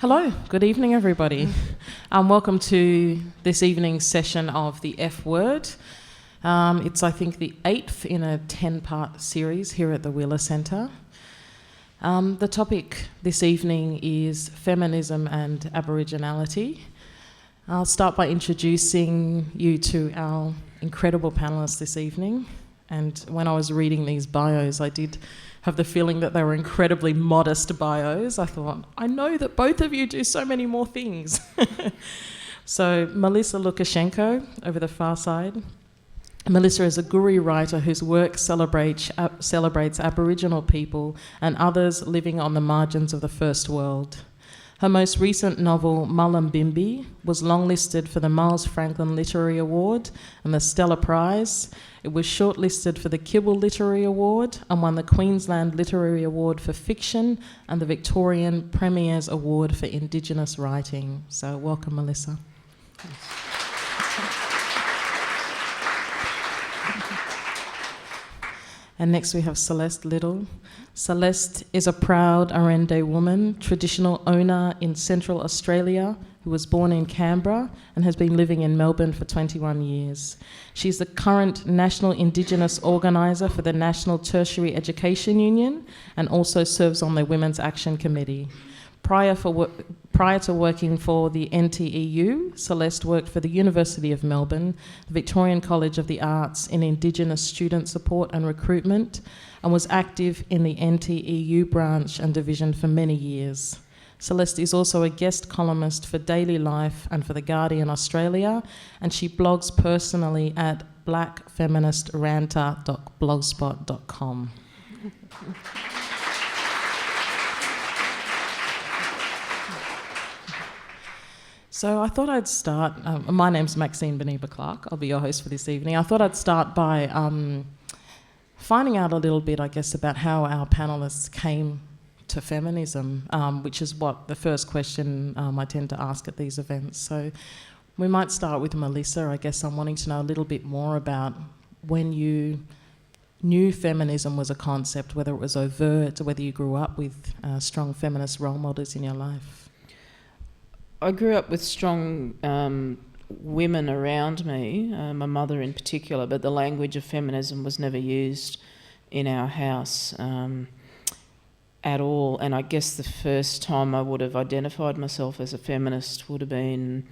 Hello, good evening everybody. Welcome to this evening's session of the F Word. It's I think the 8th in a 10-part series here at the Wheeler Centre. The topic this evening is feminism and Aboriginality. I'll start by introducing you to our incredible panellists this evening. And when I was reading these bios, I did have the feeling that they were incredibly modest bios. I thought, I know that both of you do so many more things. So Melissa Lukashenko, over the far side. Melissa is a Guri writer whose work celebrates Aboriginal people and others living on the margins of the First World. Her most recent novel, Mullumbimby, was longlisted for the Miles Franklin Literary Award and the Stella Prize. It was shortlisted for the Kibble Literary Award and won the Queensland Literary Award for Fiction and the Victorian Premier's Award for Indigenous Writing. So welcome, Melissa. And next we have Celeste Liddle. Celeste is a proud Arende woman, traditional owner in Central Australia, who was born in Canberra and has been living in Melbourne for 21 years. She's the current National Indigenous Organiser for the National Tertiary Education Union and also serves on the Women's Action Committee. Prior to working for the NTEU, Celeste worked for the University of Melbourne, the Victorian College of the Arts in Indigenous student support and recruitment, and was active in the NTEU branch and division for many years. Celeste is also a guest columnist for Daily Life and for The Guardian Australia, and she blogs personally at blackfeministranter.blogspot.com. So I thought I'd start, my name's Maxine Beneba Clarke, I'll be your host for this evening. I thought I'd start by finding out a little bit, I guess, about how our panellists came to feminism, which is what the first question I tend to ask at these events. So we might start with Melissa. I guess I'm wanting to know a little bit more about when you knew feminism was a concept, whether it was overt or whether you grew up with strong feminist role models in your life. I grew up with strong women around me, my mother in particular, but the language of feminism was never used in our house at all. And I guess the first time I would have identified myself as a feminist would have been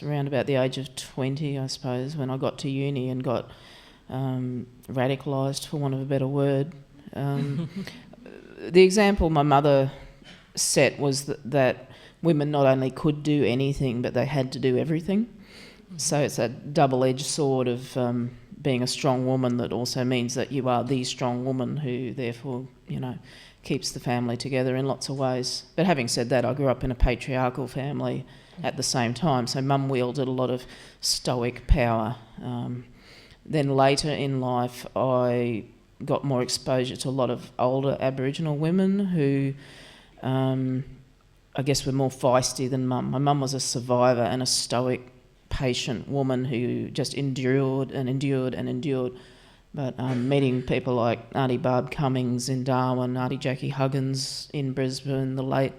around about the age of 20, I suppose, when I got to uni and got radicalised, for want of a better word. The example my mother set was that women not only could do anything, but they had to do everything. So it's a double-edged sword of being a strong woman that also means that you are the strong woman who therefore, keeps the family together in lots of ways. But having said that, I grew up in a patriarchal family at the same time, so mum wielded a lot of stoic power. Then later in life, I got more exposure to a lot of older Aboriginal women who I guess were more feisty than mum. My mum was a survivor and a stoic, patient woman who just endured and endured and endured. But meeting people like Auntie Barb Cummings in Darwin, Auntie Jackie Huggins in Brisbane, the late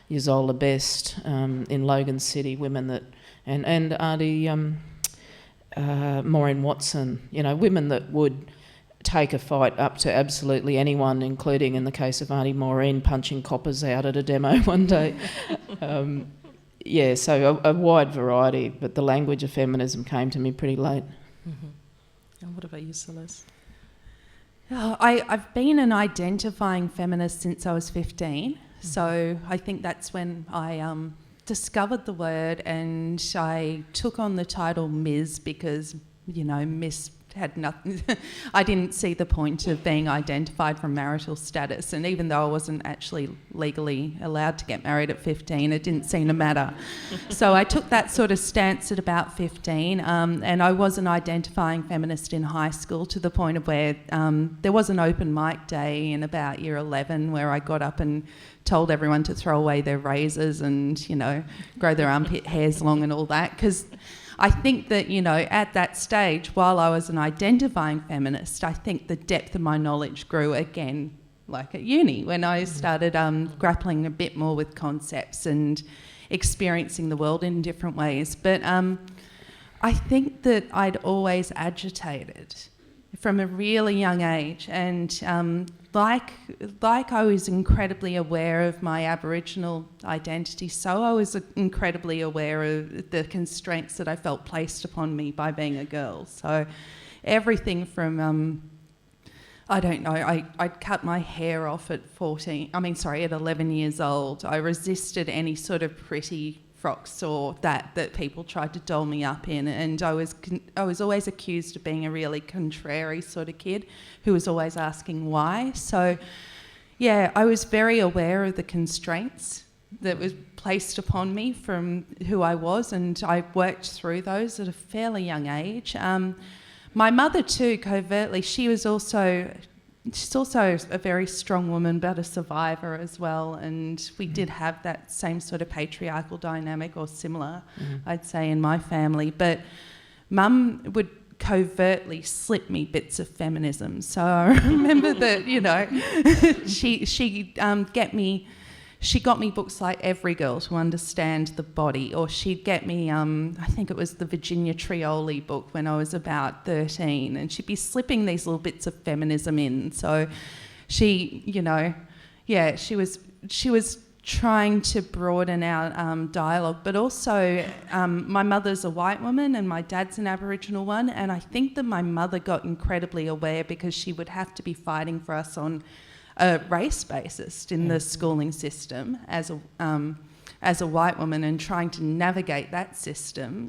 Ysola Best in Logan City, women that... And Auntie Maureen Watson, women that would take a fight up to absolutely anyone, including, in the case of Auntie Maureen, punching coppers out at a demo one day. So a wide variety, but the language of feminism came to me pretty late. Mm-hmm. And what about you, Celeste? I've been an identifying feminist since I was 15, so I think that's when I discovered the word, and I took on the title Ms. because, Miss had nothing. I didn't see the point of being identified from marital status, and even though I wasn't actually legally allowed to get married at 15, it didn't seem to matter. So I took that sort of stance at about 15, and I was an identifying feminist in high school to the point of where there was an open mic day in about year 11 where I got up and told everyone to throw away their razors and, grow their armpit hairs long and all that, because I think that, at that stage, while I was an identifying feminist, I think the depth of my knowledge grew again like at uni, when I started grappling a bit more with concepts and experiencing the world in different ways. But I think that I'd always agitated from a really young age, and like I was incredibly aware of my Aboriginal identity, so I was incredibly aware of the constraints that I felt placed upon me by being a girl. So everything from I don't know, I'd cut my hair off at 11 years old. I resisted any sort of pretty frocks or that people tried to doll me up in, and I was always accused of being a really contrary sort of kid who was always asking why. So yeah, I was very aware of the constraints that was placed upon me from who I was, and I worked through those at a fairly young age. My mother too, covertly, she's also a very strong woman, but a survivor as well, and we did have that same sort of patriarchal dynamic, or similar, I'd say, in my family. But Mum would covertly slip me bits of feminism. So I remember that, she got me books like Every Girl to Understand the Body, or she'd get me, I think it was the Virginia Trioli book when I was about 13, and she'd be slipping these little bits of feminism in. So she, she was trying to broaden our dialogue, but also my mother's a white woman and my dad's an Aboriginal one, and I think that my mother got incredibly aware because she would have to be fighting for us on a race basis in the schooling system as a white woman, and trying to navigate that system,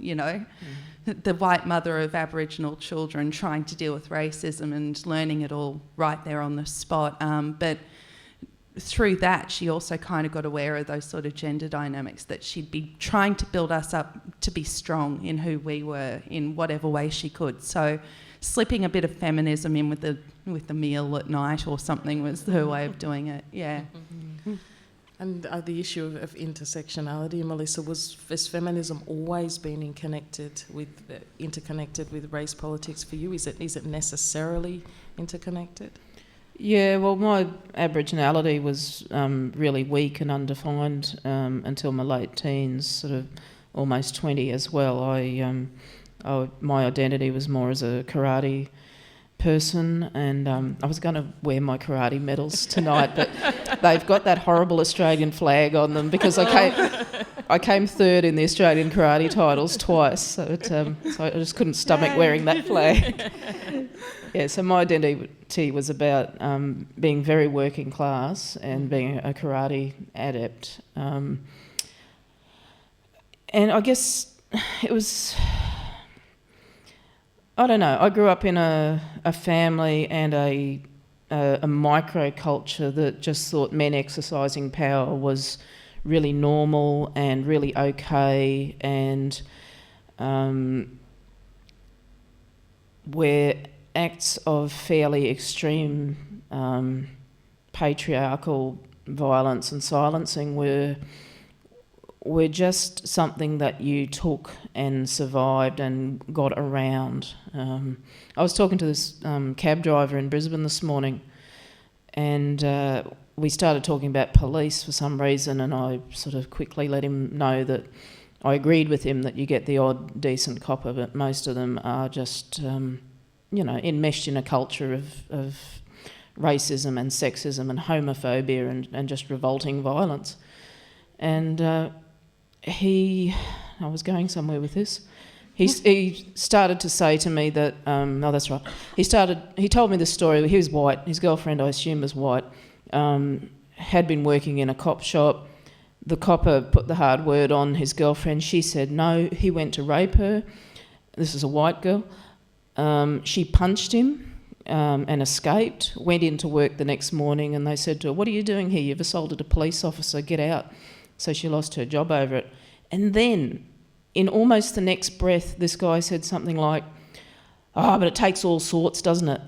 the white mother of Aboriginal children trying to deal with racism and learning it all right there on the spot. But through that, she also kind of got aware of those sort of gender dynamics, that she'd be trying to build us up to be strong in who we were in whatever way she could. So slipping a bit of feminism in with the meal at night or something was her way of doing it. Yeah. And the issue of intersectionality, Melissa, has feminism always been interconnected with race politics for you? Is it necessarily interconnected? Yeah, well, my Aboriginality was really weak and undefined until my late teens, sort of almost 20 as well. My identity was more as a karate person, and I was going to wear my karate medals tonight, but they've got that horrible Australian flag on them because I came third in the Australian karate titles twice, so I just couldn't stomach wearing that flag. Yeah, so my identity was about being very working class and being a karate adept, and I guess it was, I don't know, I grew up in a family and a microculture that just thought men exercising power was really normal and really okay, and where acts of fairly extreme patriarchal violence and silencing were just something that you took and survived and got around. I was talking to this cab driver in Brisbane this morning, and we started talking about police for some reason, and I sort of quickly let him know that I agreed with him that you get the odd decent copper, but most of them are just, enmeshed in a culture of racism and sexism and homophobia and just revolting violence. And I was going somewhere with this. He started to say to me that, no, that's right. He told me the story. He was white. His girlfriend, I assume, was white. Had been working in a cop shop. The copper put the hard word on his girlfriend. She said no. He went to rape her. This is a white girl. She punched him and escaped, went into work the next morning, and they said to her, "What are you doing here? You've assaulted a police officer. Get out." So she lost her job over it. And then, in almost the next breath, this guy said something like, "Oh, but it takes all sorts, doesn't it?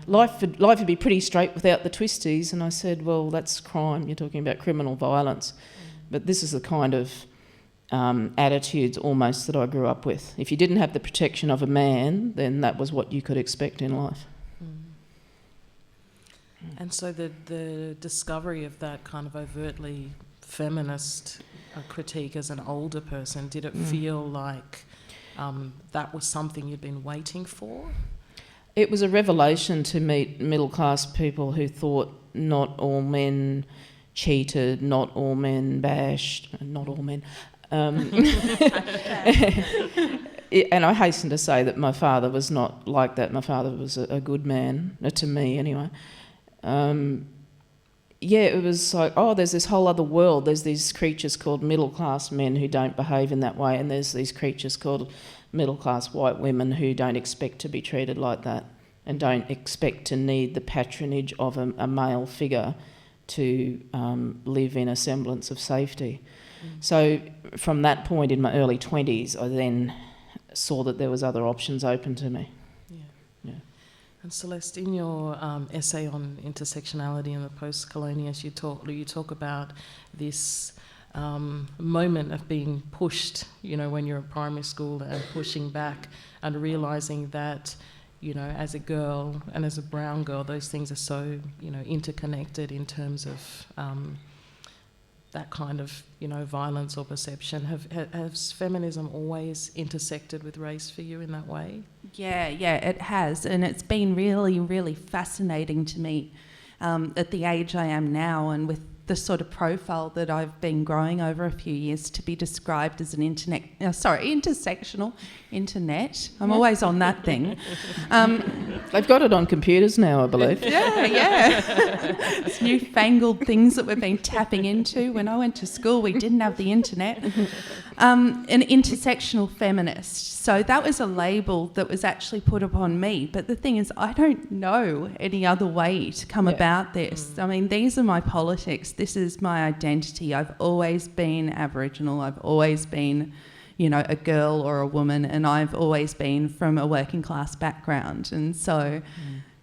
Life would be pretty straight without the twisties." And I said, "Well, that's crime. You're talking about criminal violence." But this is the kind of attitudes almost that I grew up with. If you didn't have the protection of a man, then that was what you could expect in life. And so the discovery of that kind of overtly feminist critique as an older person, did it feel like that was something you'd been waiting for? It was a revelation to meet middle-class people who thought not all men cheated, not all men bashed, not all men. And I hasten to say that my father was not like that. My father was a good man, to me anyway. It was like, there's this whole other world. There's these creatures called middle-class men who don't behave in that way, and there's these creatures called middle-class white women who don't expect to be treated like that and don't expect to need the patronage of a male figure to live in a semblance of safety. So from that point in my early 20s, I then saw that there was other options open to me. Yeah. And Celeste, in your essay on intersectionality and the post-colonials, you talk about this moment of being pushed, when you're in primary school and pushing back and realising that, as a girl and as a brown girl, those things are so, interconnected in terms of that kind of, violence or perception. Has feminism always intersected with race for you in that way? Yeah, it has. And it's been really, really fascinating to me at the age I am now, and with the sort of profile that I've been growing over a few years, to be described as an intersectional internet. I'm always on that thing. They've got it on computers now, I believe. Yeah. It's newfangled things that we've been tapping into. When I went to school, we didn't have the internet. An intersectional feminist. So that was a label that was actually put upon me. But the thing is, I don't know any other way to come about this. I mean, these are my politics. This is my identity. I've always been Aboriginal. I've always been, a girl or a woman, and I've always been from a working class background. And so,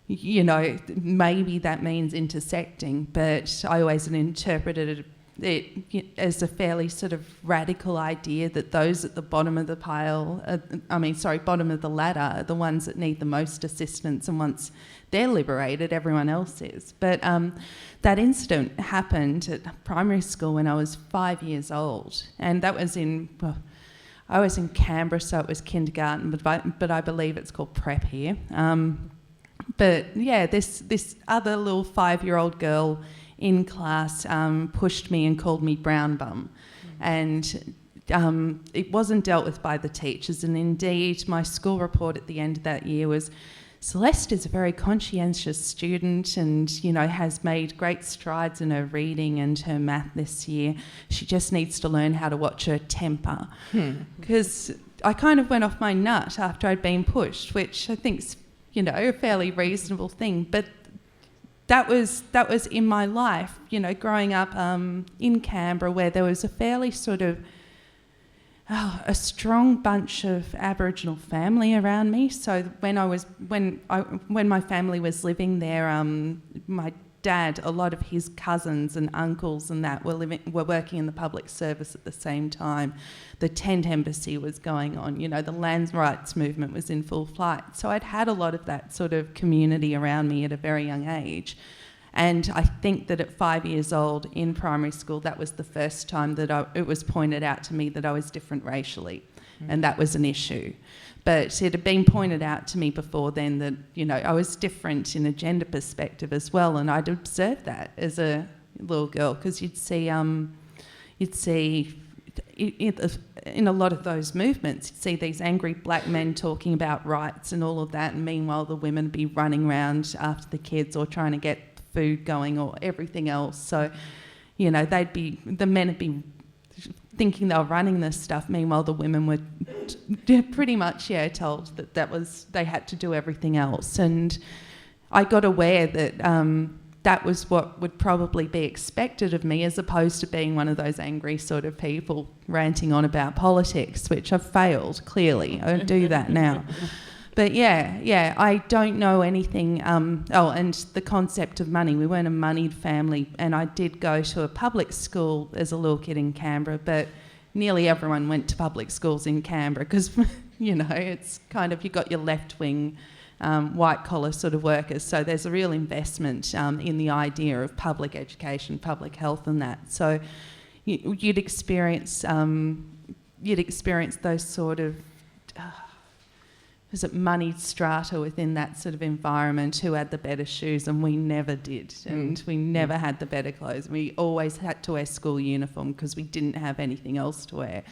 maybe that means intersecting, but I always interpreted it as a fairly sort of radical idea that those at the bottom of the bottom of the ladder are the ones that need the most assistance, and once they're liberated, everyone else is. But that incident happened at primary school when I was 5 years old, and that was I was in Canberra, so it was kindergarten, but I believe it's called prep here. This other little 5-year-old girl in class pushed me and called me brown bum. And it wasn't dealt with by the teachers. And indeed, my school report at the end of that year was, Celeste is a very conscientious student and, has made great strides in her reading and her math this year. She just needs to learn how to watch her temper. Because I kind of went off my nut after I'd been pushed, which I think's, a fairly reasonable thing. But that was in my life, growing up in Canberra, where there was a fairly sort of a strong bunch of Aboriginal family around me. So when my family was living there, my dad, a lot of his cousins and uncles and that were working in the public service at the same time. The tent embassy was going on, the land rights movement was in full flight. So I'd had a lot of that sort of community around me at a very young age. And I think that at 5 years old in primary school, that was the first time that it was pointed out to me that I was different racially, and that was an issue. But it had been pointed out to me before then that, I was different in a gender perspective as well, and I'd observed that as a little girl, because you'd see in a lot of those movements, you'd see these angry black men talking about rights and all of that, and meanwhile the women would be running around after the kids or trying to get food going or everything else. So, the men would be thinking they were running this stuff. Meanwhile, the women were pretty much, told that they had to do everything else. And I got aware that that was what would probably be expected of me, as opposed to being one of those angry sort of people ranting on about politics, which I've failed, clearly. I don't do that now. But I don't know anything. And the concept of money. We weren't a moneyed family, and I did go to a public school as a little kid in Canberra, but nearly everyone went to public schools in Canberra because, it's kind of, you got your left wing white collar sort of workers. So there's a real investment in the idea of public education, public health, and that. So you'd experience those sort of moneyed strata within that sort of environment who had the better shoes, and we never did, and we never had the better clothes. We always had to wear school uniform because we didn't have anything else to wear.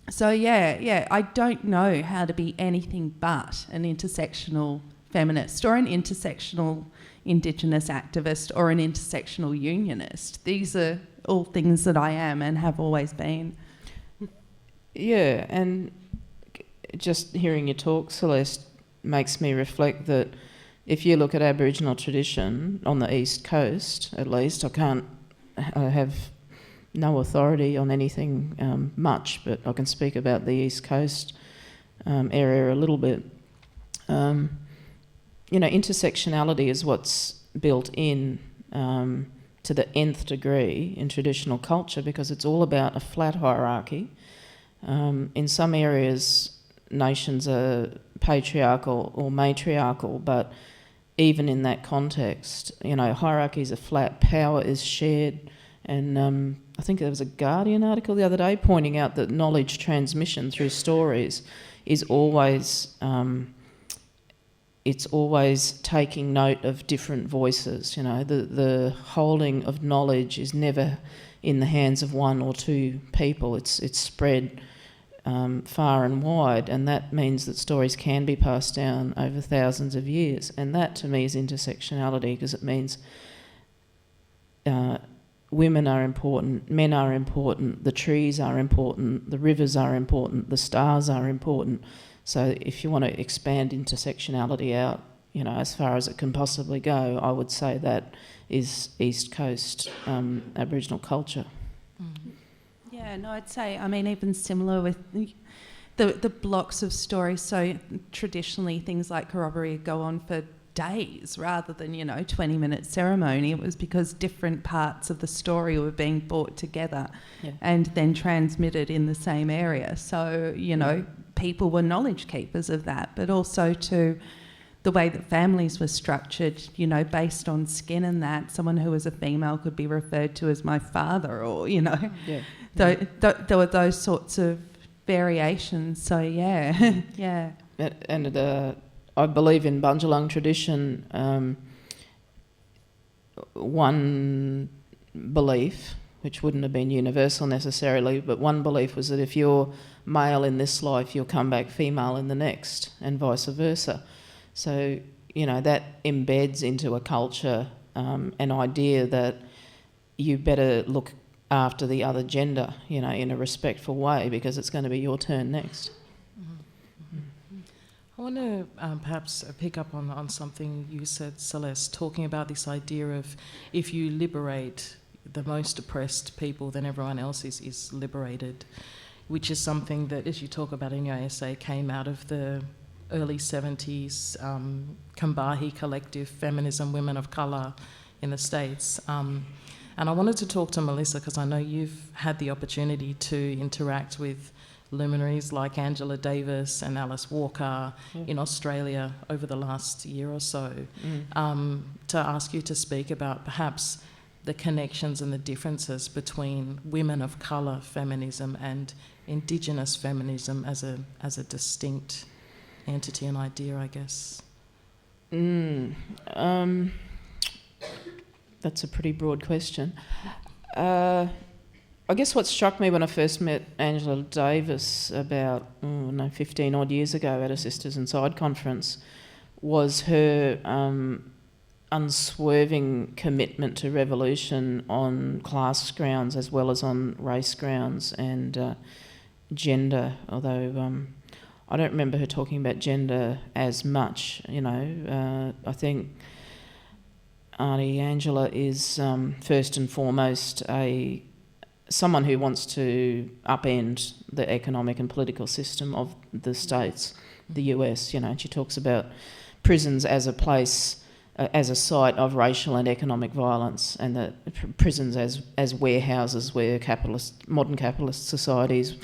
So I don't know how to be anything but an intersectional feminist or an intersectional Indigenous activist or an intersectional unionist. These are all things that I am and have always been. Yeah, and just hearing you talk, Celeste, makes me reflect that if you look at Aboriginal tradition on the East Coast, at least, I have no authority on anything much, but I can speak about the East Coast area a little bit. Intersectionality is what's built in to the nth degree in traditional culture, because it's all about a flat hierarchy. In some areas, nations are patriarchal or matriarchal, but even in that context, hierarchies are flat, power is shared, and I think there was a Guardian article the other day pointing out that knowledge transmission through stories is always it's always taking note of different voices. The holding of knowledge is never in the hands of one or two people. It's spread far and wide, and that means that stories can be passed down over thousands of years. And that, to me, is intersectionality, because it means women are important, men are important, the trees are important, the rivers are important, the stars are important. So if you want to expand intersectionality out, as far as it can possibly go, I would say that is East Coast Aboriginal culture. Yeah, no, I'd say, even similar with the blocks of stories. So traditionally, things like corroboree go on for days rather than 20-minute ceremony. It was because different parts of the story were being brought together and then transmitted in the same area. So people were knowledge keepers of that, but also to the way that families were structured, based on skin and that. Someone who was a female could be referred to as my father, or there were those sorts of variations. So yeah. And I believe in Bundjalung tradition, one belief, which wouldn't have been universal necessarily, but one belief was that if you're male in this life, you'll come back female in the next, and vice versa. So, that embeds into a culture an idea that you better look after the other gender, in a respectful way, because it's going to be your turn next. I want to perhaps pick up on something you said, Celeste, talking about this idea of if you liberate the most oppressed people, then everyone else is liberated, which is something that, as you talk about in your essay, came out of the early 70s Kambahi collective, feminism, women of colour in the States. And I wanted to talk to Melissa, because I know you've had the opportunity to interact with luminaries like Angela Davis and Alice Walker in Australia over the last year or so, to ask you to speak about perhaps the connections and the differences between women of colour feminism and Indigenous feminism as a distinct entity and idea, I guess. That's a pretty broad question. I guess what struck me when I first met Angela Davis about 15 odd years ago at a Sisters Inside conference was her unswerving commitment to revolution on class grounds as well as on race grounds and gender, although I don't remember her talking about gender as much. I think Auntie Angela is first and foremost someone who wants to upend the economic and political system of the states, the US. She talks about prisons as a place, as a site of racial and economic violence, and that prisons as warehouses where modern capitalist societies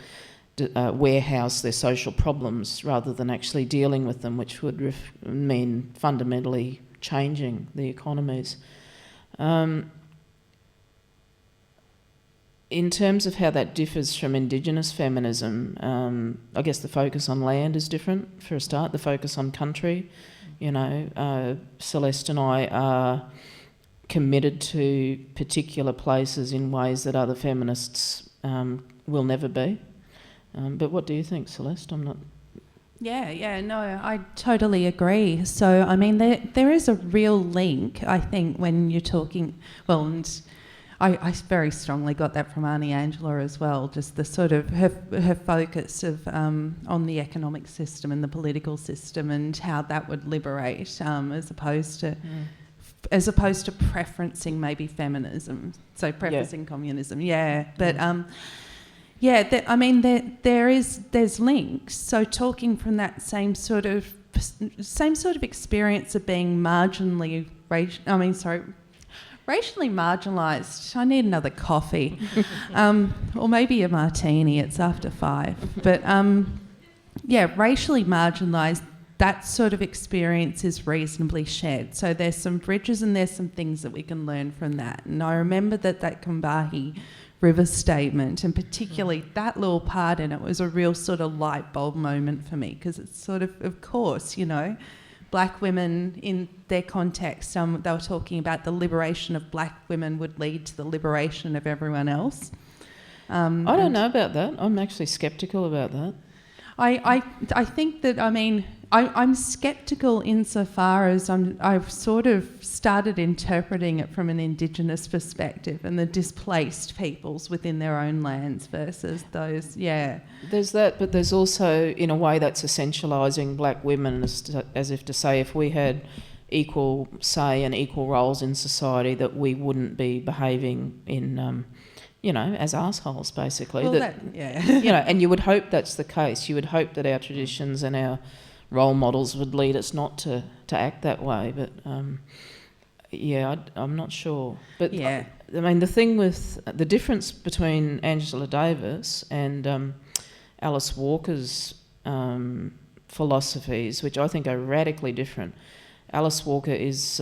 warehouse their social problems rather than actually dealing with them, which would mean fundamentally changing the economies. In terms of how that differs from Indigenous feminism, I guess the focus on land is different for a start, the focus on country. You know, Celeste and I are committed to particular places in ways that other feminists will never be. But what do you think, Celeste? No, I totally agree. So, I mean, there is a real link, I think, when you're talking, well, and I very strongly got that from Auntie Angela as well, just the sort of her focus of on the economic system and the political system and how that would liberate as opposed to preferencing maybe feminism, so preferencing communism, but there's links. So talking from that same sort of experience of being marginally racially marginalised. I need another coffee, or maybe a martini. It's after 5. But racially marginalised. That sort of experience is reasonably shared. So there's some bridges and there's some things that we can learn from that. And I remember that Combahee River statement, and particularly that little part in it, was a real sort of light bulb moment for me, because it's sort of course, you know, black women in their context, they were talking about the liberation of black women would lead to the liberation of everyone else. I don't know about that. I'm actually sceptical about that. I think that, I mean, I'm sceptical insofar as I've sort of started interpreting it from an Indigenous perspective and the displaced peoples within their own lands versus those, There's that, but there's also, in a way, that's essentialising black women as if to say if we had equal say and equal roles in society that we wouldn't be behaving in... as assholes, basically. Well, and you would hope that's the case. You would hope that our traditions and our role models would lead us not to act that way. But, I'm not sure. But, I mean, the thing with... the difference between Angela Davis and Alice Walker's philosophies, which I think are radically different... Alice Walker is,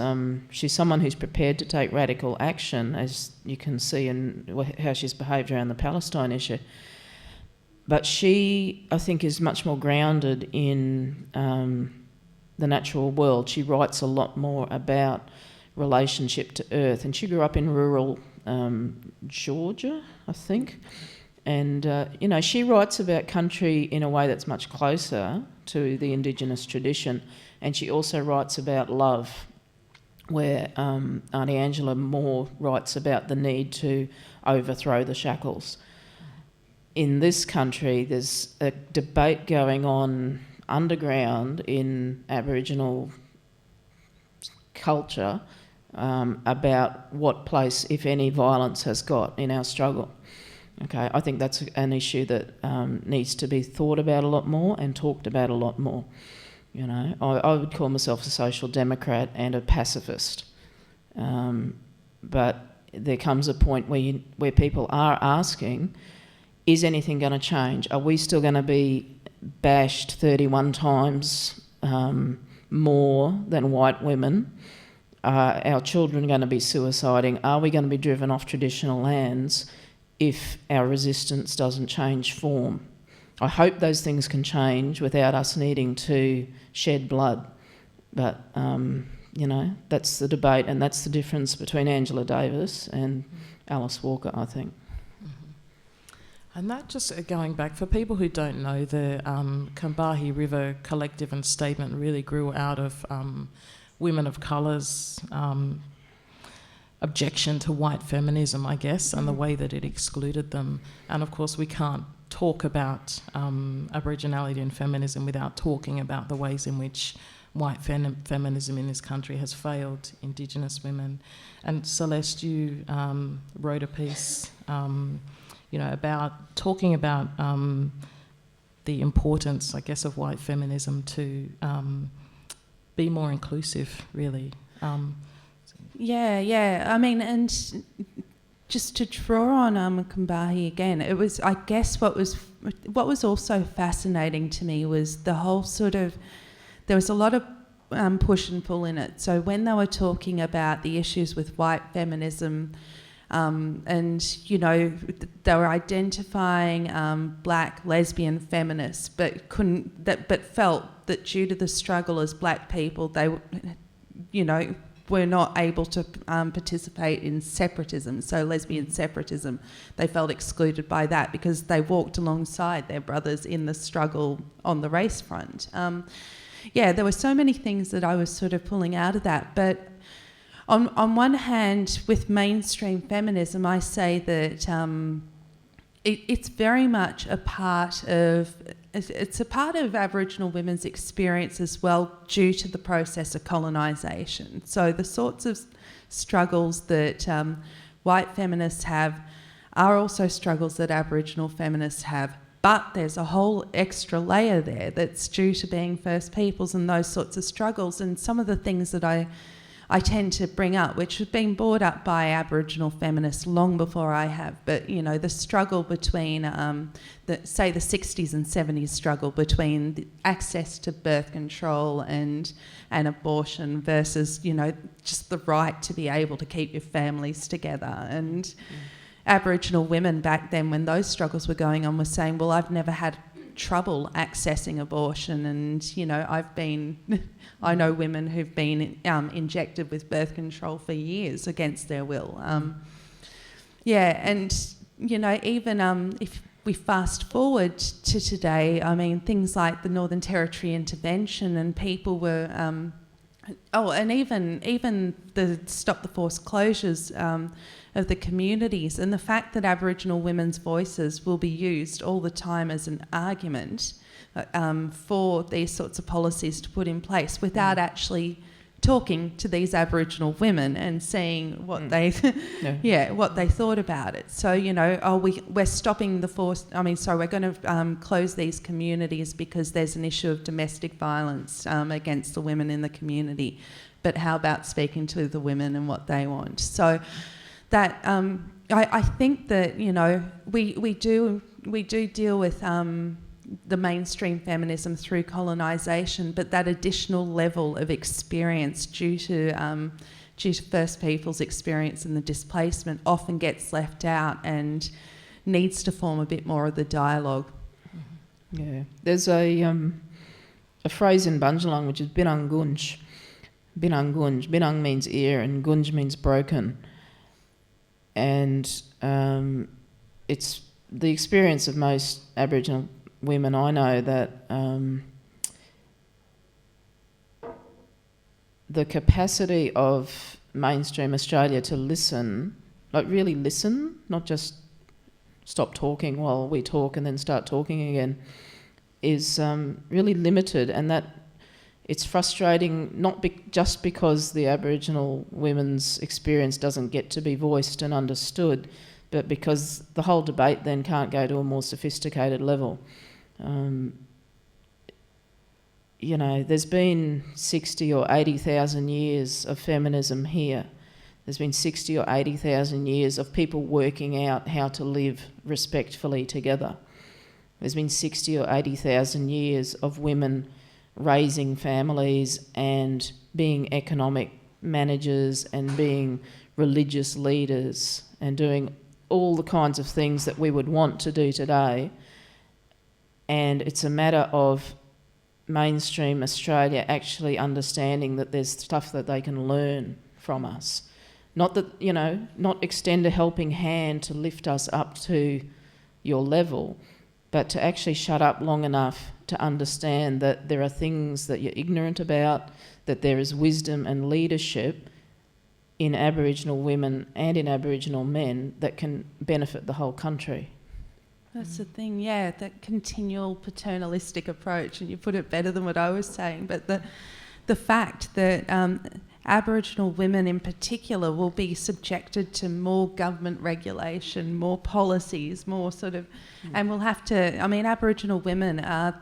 she's someone who's prepared to take radical action, as you can see in how she's behaved around the Palestine issue. But she, I think, is much more grounded in the natural world. She writes a lot more about relationship to earth. And she grew up in rural Georgia, I think. And, she writes about country in a way that's much closer to the Indigenous tradition. And she also writes about love, where Auntie Angela more writes about the need to overthrow the shackles. In this country, there's a debate going on underground in Aboriginal culture about what place, if any, violence has got in our struggle. Okay, I think that's an issue that needs to be thought about a lot more and talked about a lot more. You know, I would call myself a social democrat and a pacifist, but there comes a point where people are asking, is anything going to change? Are we still going to be bashed 31 times more than white women? Are our children going to be suiciding? Are we going to be driven off traditional lands if our resistance doesn't change form? I hope those things can change without us needing to shed blood. But, that's the debate, and that's the difference between Angela Davis and Alice Walker, I think. And that, just going back, for people who don't know, the Combahee River Collective and Statement really grew out of women of colour's objection to white feminism, I guess, and the way that it excluded them. And of course we can't talk about Aboriginality and feminism without talking about the ways in which white feminism in this country has failed Indigenous women. And Celeste, you wrote a piece, about talking about the importance, I guess, of white feminism to be more inclusive, really. I mean, and just to draw on Combahee again, it was, I guess, what was what was also fascinating to me was the whole sort of, there was a lot of push and pull in it. So when they were talking about the issues with white feminism, and, you know, they were identifying black lesbian feminists, but felt that due to the struggle as black people, they, you know, were not able to participate in separatism, so lesbian separatism. They felt excluded by that because they walked alongside their brothers in the struggle on the race front. There were so many things that I was sort of pulling out of that, but on one hand, with mainstream feminism, I say that it's very much a part of Aboriginal women's experience as well, due to the process of colonisation. So the sorts of struggles that white feminists have are also struggles that Aboriginal feminists have, but there's a whole extra layer there that's due to being First Peoples and those sorts of struggles. And some of the things that I tend to bring up, which have been brought up by Aboriginal feminists long before I have, but, you know, the struggle between, the 60s and 70s struggle between the access to birth control and abortion versus, you know, just the right to be able to keep your families together. And Aboriginal women back then, when those struggles were going on, were saying, well, I've never had trouble accessing abortion, and, you know, I know women who've been injected with birth control for years against their will. And, you know, even if we fast forward to today, I mean, things like the Northern Territory intervention, and people were, and even the Stop the Forced Closures of the communities, and the fact that Aboriginal women's voices will be used all the time as an argument for these sorts of policies to put in place without actually talking to these Aboriginal women and seeing what they what they thought about it. So, you know, we're stopping the we're going to close these communities because there's an issue of domestic violence against the women in the community, but how about speaking to the women and what they want? So that I think that, you know, we do deal with the mainstream feminism through colonisation, but that additional level of experience due to First Peoples' experience in the displacement often gets left out and needs to form a bit more of the dialogue. Yeah, there's a phrase in Bundjalung which is binang gunj. Binang gunj. Binang means ear and gunj means broken. And it's the experience of most Aboriginal women I know that the capacity of mainstream Australia to listen, like really listen, not just stop talking while we talk and then start talking again, is really limited, and that it's frustrating not just because the Aboriginal women's experience doesn't get to be voiced and understood, but because the whole debate then can't go to a more sophisticated level. You know, there's been 60 or 80,000 years of feminism here. There's been 60 or 80,000 years of people working out how to live respectfully together. There's been 60 or 80,000 years of women raising families and being economic managers and being religious leaders and doing all the kinds of things that we would want to do today. And it's a matter of mainstream Australia actually understanding that there's stuff that they can learn from us. Not that, you know, not extend a helping hand to lift us up to your level, but to actually shut up long enough to understand that there are things that you're ignorant about, that there is wisdom and leadership in Aboriginal women and in Aboriginal men that can benefit the whole country. That's the thing, yeah, that continual paternalistic approach, and you put it better than what I was saying, but the fact that Aboriginal women in particular will be subjected to more government regulation, more policies, more sort of, and we'll have to, I mean, Aboriginal women are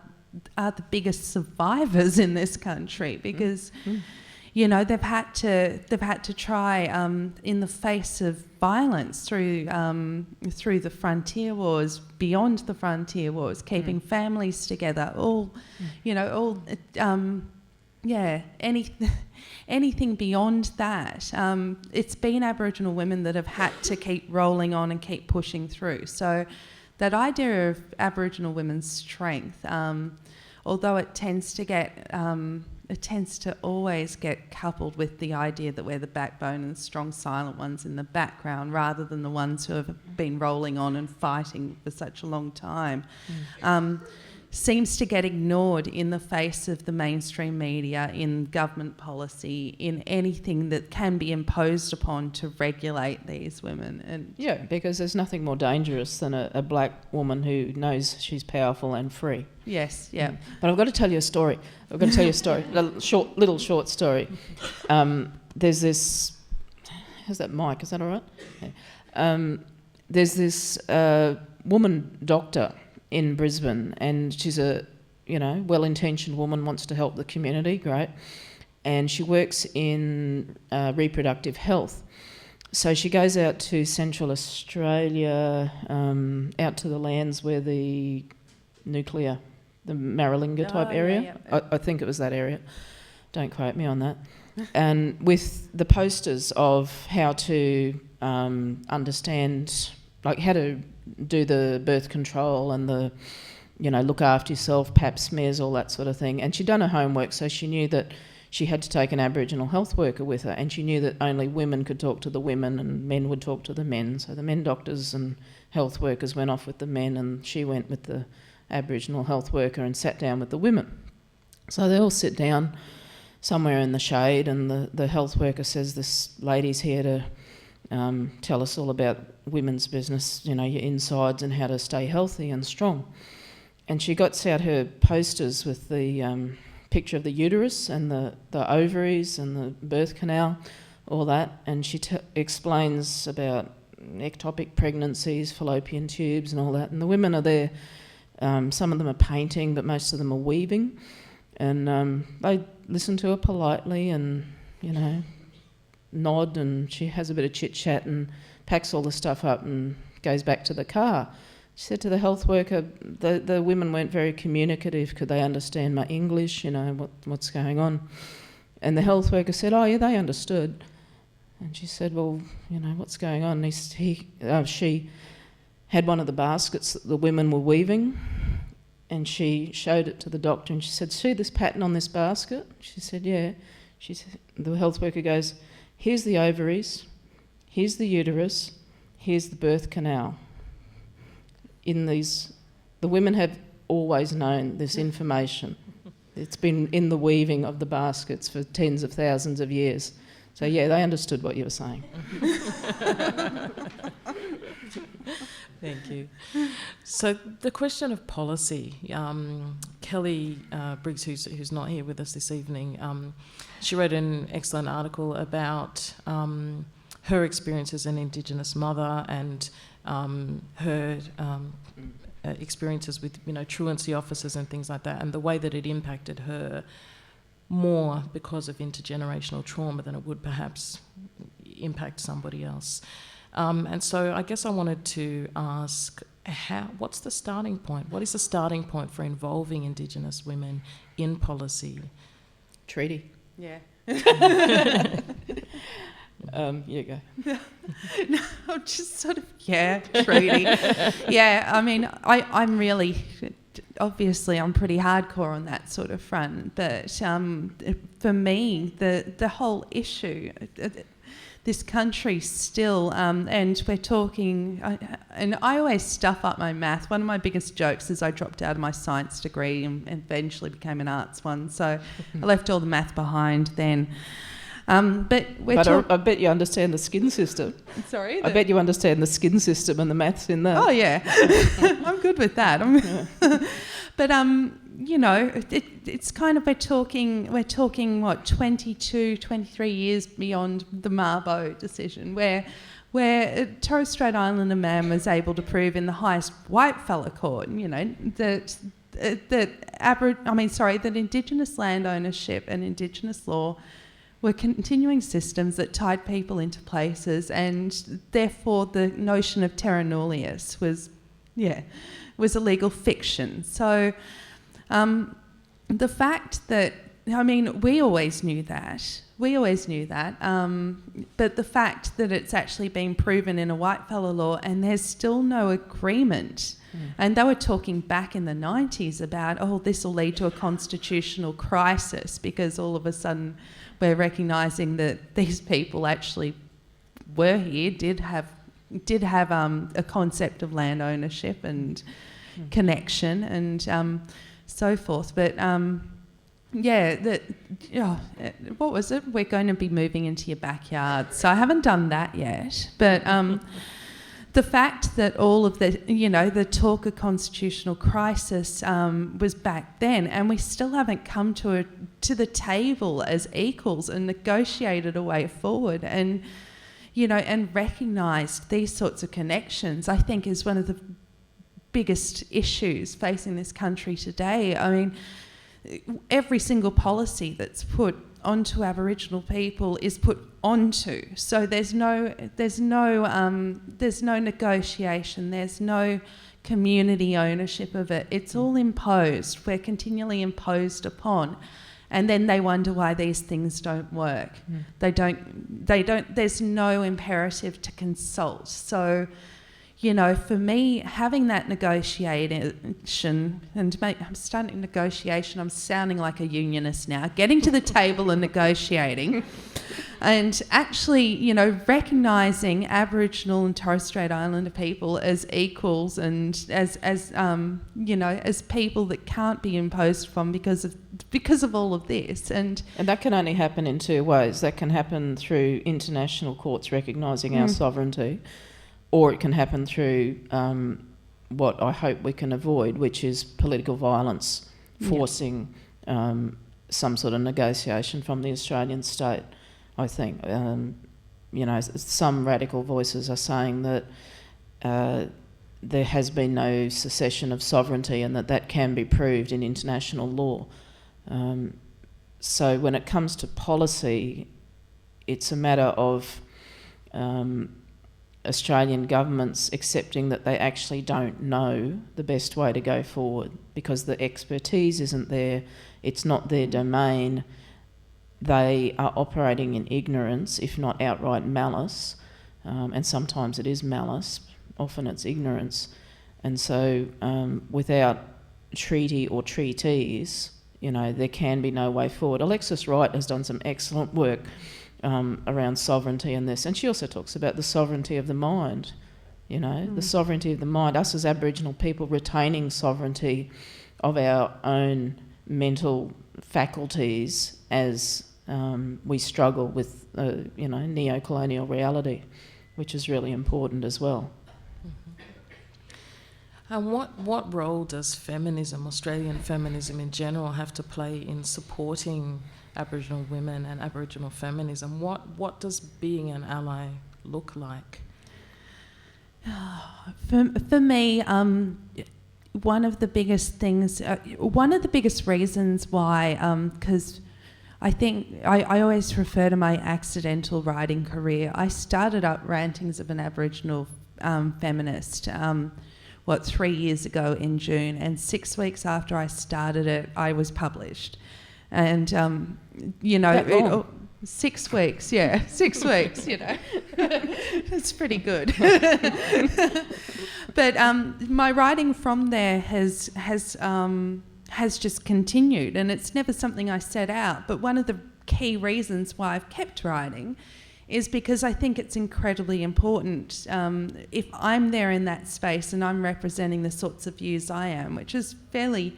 the biggest survivors in this country because, you know, they've had to try in the face of violence through the frontier wars, beyond the frontier wars, keeping families together, anything beyond that. It's been Aboriginal women that have had to keep rolling on and keep pushing through. So that idea of Aboriginal women's strength, although it tends to always get coupled with the idea that we're the backbone and the strong silent ones in the background, rather than the ones who have been rolling on and fighting for such a long time, seems to get ignored in the face of the mainstream media, in government policy, in anything that can be imposed upon to regulate these women. And yeah, because there's nothing more dangerous than a black woman who knows she's powerful and free. Yes, yeah. But I've got to tell you a story. A little short story. There's this... How's that mic? Is that all right? Yeah. There's this woman doctor in Brisbane, and she's a, well-intentioned woman, wants to help the community, great. And she works in reproductive health. So she goes out to Central Australia, out to the lands where the Maralinga type area. Yeah. I think it was that area. Don't quote me on that. And with the posters of how to understand, like how to do the birth control and the, look after yourself, pap smears, all that sort of thing. And she'd done her homework, so she knew that she had to take an Aboriginal health worker with her, and she knew that only women could talk to the women and men would talk to the men. So the men doctors and health workers went off with the men, and she went with the Aboriginal health worker and sat down with the women. So they all sit down somewhere in the shade, and the health worker says, this lady's here to tell us all about women's business, your insides and how to stay healthy and strong. And she got out her posters with the picture of the uterus and the ovaries and the birth canal, all that, and she explains about ectopic pregnancies, fallopian tubes and all that. And the women are there, some of them are painting, but most of them are weaving. And they listen to her politely and, nod, and she has a bit of chit-chat and packs all the stuff up and goes back to the car. She said to the health worker, the women weren't very communicative. Could they understand my English, what's going on? And the health worker said, oh, yeah, they understood. And she said, well, what's going on? She had one of the baskets that the women were weaving, and she showed it to the doctor, and she said, see this pattern on this basket? She said, yeah. She said, the health worker goes, here's the ovaries, here's the uterus, here's the birth canal. The women have always known this information. It's been in the weaving of the baskets for tens of thousands of years. So yeah, they understood what you were saying. Thank you. So the question of policy, Kelly Briggs, who's not here with us this evening, she wrote an excellent article about her experience as an Indigenous mother and her experiences with truancy officers and things like that, and the way that it impacted her more because of intergenerational trauma than it would perhaps impact somebody else. And so I guess I wanted to ask, what's the starting point? What is the starting point for involving Indigenous women in policy? Treaty. Yeah. You go. No, I'm just sort of, treaty. Yeah, I mean, I'm really... Obviously, I'm pretty hardcore on that sort of front, but for me, the whole issue, this country still, and we're talking, and I always stuff up my math. One of my biggest jokes is I dropped out of my science degree and eventually became an arts one, so I left all the math behind then. But I bet you understand the skin system. Sorry? I bet you understand the skin system and the maths in that. Oh, yeah. I'm good with that. But, it's kind of, we're talking, what, 22, 23 years beyond the Mabo decision, where a Torres Strait Islander man was able to prove in the highest white fella court, that Indigenous land ownership and Indigenous law were continuing systems that tied people into places, and therefore the notion of terra nullius was a legal fiction. So the fact that, I mean, we always knew that, but the fact that it's actually been proven in a whitefella law and there's still no agreement, and they were talking back in the 90s about, this will lead to a constitutional crisis because all of a sudden we're recognising that these people actually were here, did have a concept of land ownership and connection and so forth. But what was it? We're going to be moving into your backyard. So I haven't done that yet. But the fact that all of the talk of constitutional crisis was back then, and we still haven't come to the table as equals and negotiated a way forward and recognised these sorts of connections, I think is one of the biggest issues facing this country today. I mean, every single policy that's put onto Aboriginal people is put onto. So there's no negotiation. There's no community ownership of it. It's all imposed. We're continually imposed upon, and then they wonder why these things don't work. They don't. There's no imperative to consult. So, for me, having that negotiation, I'm starting negotiation, I'm sounding like a unionist now, getting to the table and negotiating, and actually, recognising Aboriginal and Torres Strait Islander people as equals and as people that can't be imposed upon because of all of this. And that can only happen in two ways. That can happen through international courts recognising our sovereignty, or it can happen through what I hope we can avoid, which is political violence, forcing some sort of negotiation from the Australian state, I think. Some radical voices are saying that there has been no secession of sovereignty and that can be proved in international law. So when it comes to policy, it's a matter of Australian governments accepting that they actually don't know the best way to go forward because the expertise isn't there, it's not their domain. They are operating in ignorance, if not outright malice, and sometimes it is malice, often it's ignorance. And so without treaty or treaties, there can be no way forward. Alexis Wright has done some excellent work around sovereignty and this, and she also talks about the sovereignty of the mind, the sovereignty of the mind, us as Aboriginal people retaining sovereignty of our own mental faculties as we struggle with neo-colonial reality, which is really important as well. And what role does feminism, Australian feminism in general, have to play in supporting Aboriginal women and Aboriginal feminism? What does being an ally look like? For me, one of the biggest reasons why, because I think I always refer to my accidental writing career. I started up Rantings of an Aboriginal Feminist 3 years ago in June, and 6 weeks after I started it, I was published. And, 6 weeks, 6 weeks, It's pretty good. But my writing from there has just continued, and it's never something I set out. But one of the key reasons why I've kept writing is because I think it's incredibly important. If I'm there in that space and I'm representing the sorts of views I am, which is fairly,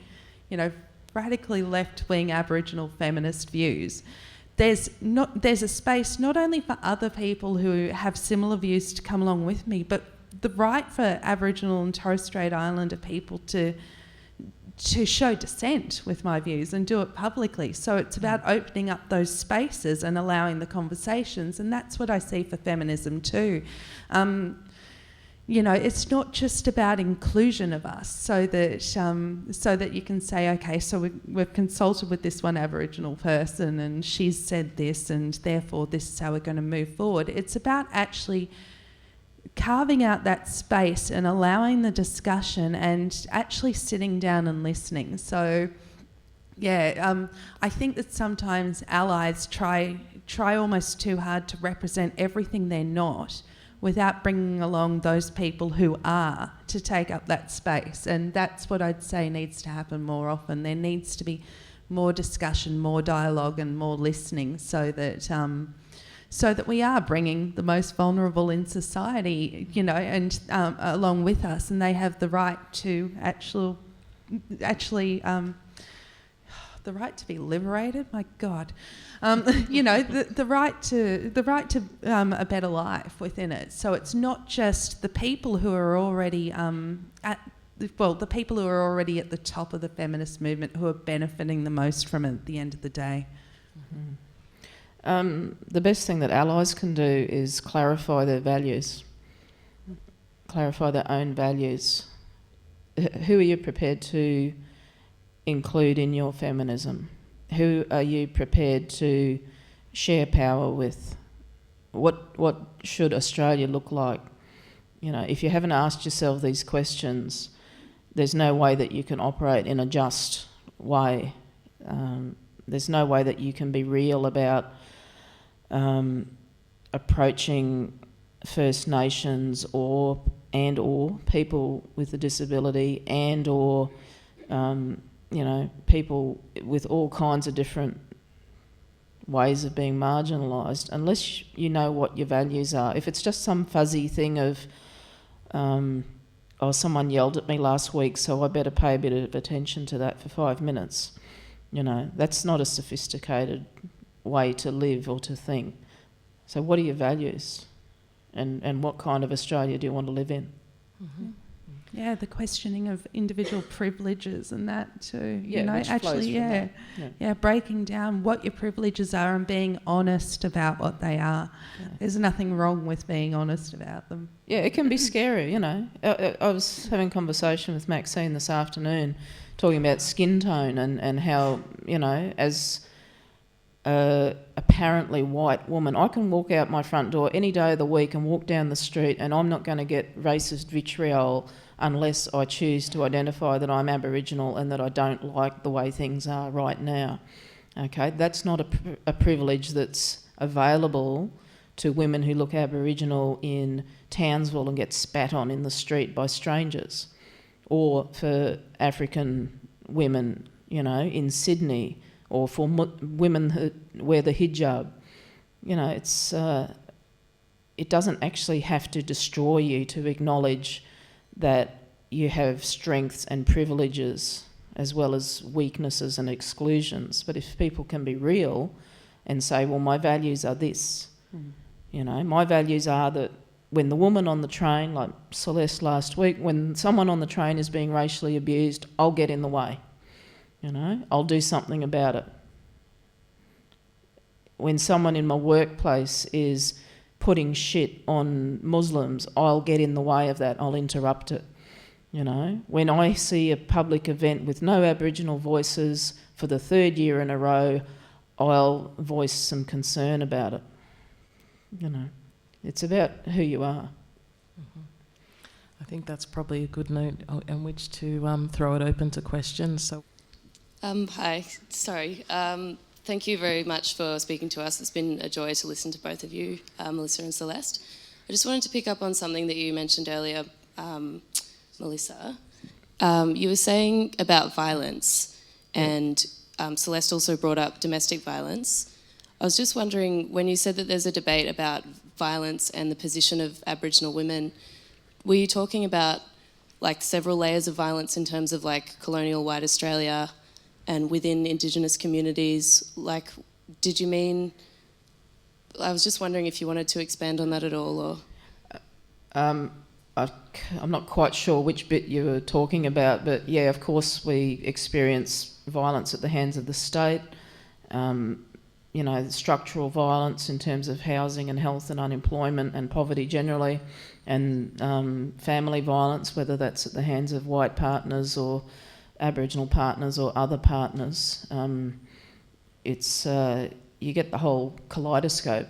radically left-wing Aboriginal feminist views, there's a space not only for other people who have similar views to come along with me, but the right for Aboriginal and Torres Strait Islander people to show dissent with my views and do it publicly. So it's about opening up those spaces and allowing the conversations, and that's what I see for feminism too. it's not just about inclusion of us, so that you can say, okay, so we've consulted with this one Aboriginal person and she's said this and therefore this is how we're going to move forward. It's about actually carving out that space and allowing the discussion and actually sitting down and listening. So, I think that sometimes allies try almost too hard to represent everything they're not, without bringing along those people who are to take up that space. And that's what I'd say needs to happen more often. There needs to be more discussion, more dialogue and more listening, so that we are bringing the most vulnerable in society, and along with us, and they have the right to actually the right to be liberated. My God, the right to a better life within it. So it's not just the people who are already the people who are already at the top of the feminist movement who are benefiting the most from it at the end of the day. Mm-hmm. The best thing that allies can do is clarify their values, clarify their own values. Who are you prepared to include in your feminism? Who are you prepared to share power with? What should Australia look like? If you haven't asked yourself these questions, there's no way that you can operate in a just way. There's no way that you can be real about approaching First Nations or people with a disability or people with all kinds of different ways of being marginalised, unless you know what your values are. If it's just some fuzzy thing of, someone yelled at me last week, so I better pay a bit of attention to that for 5 minutes, that's not a sophisticated way to live or to think. So what are your values? And what kind of Australia do you want to live in? Mm-hmm. Yeah, the questioning of individual privileges and that too. Breaking down what your privileges are and being honest about what they are. Yeah. There's nothing wrong with being honest about them. Yeah, it can be scary, I was having a conversation with Maxine this afternoon talking about skin tone and how, as a apparently white woman, I can walk out my front door any day of the week and walk down the street and I'm not going to get racist vitriol unless I choose to identify that I'm Aboriginal and that I don't like the way things are right now. Okay, that's not a privilege that's available to women who look Aboriginal in Townsville and get spat on in the street by strangers, or for African women, in Sydney, or for women who wear the hijab. It doesn't actually have to destroy you to acknowledge that you have strengths and privileges as well as weaknesses and exclusions. But if people can be real and say, well, my values are this, my values are that when the woman on the train, like Celeste last week, when someone on the train is being racially abused, I'll get in the way. I'll do something about it. When someone in my workplace is putting shit on Muslims, I'll get in the way of that, I'll interrupt it. When I see a public event with no Aboriginal voices for the 3rd year in a row, I'll voice some concern about it. It's about who you are. Mm-hmm. I think that's probably a good note on which to throw it open to questions. So, hi, sorry. Thank you very much for speaking to us. It's been a joy to listen to both of you, Melissa and Celeste. I just wanted to pick up on something that you mentioned earlier, Melissa. You were saying about violence, and Celeste also brought up domestic violence. I was just wondering, when you said that there's a debate about violence and the position of Aboriginal women, were you talking about several layers of violence in terms of colonial white Australia and within Indigenous communities? Did you mean... I was just wondering if you wanted to expand on that at all, or... I'm not quite sure which bit you were talking about, but yeah, of course we experience violence at the hands of the state. structural violence in terms of housing and health and unemployment and poverty generally, and family violence, whether that's at the hands of white partners or Aboriginal partners or other partners. You get the whole kaleidoscope,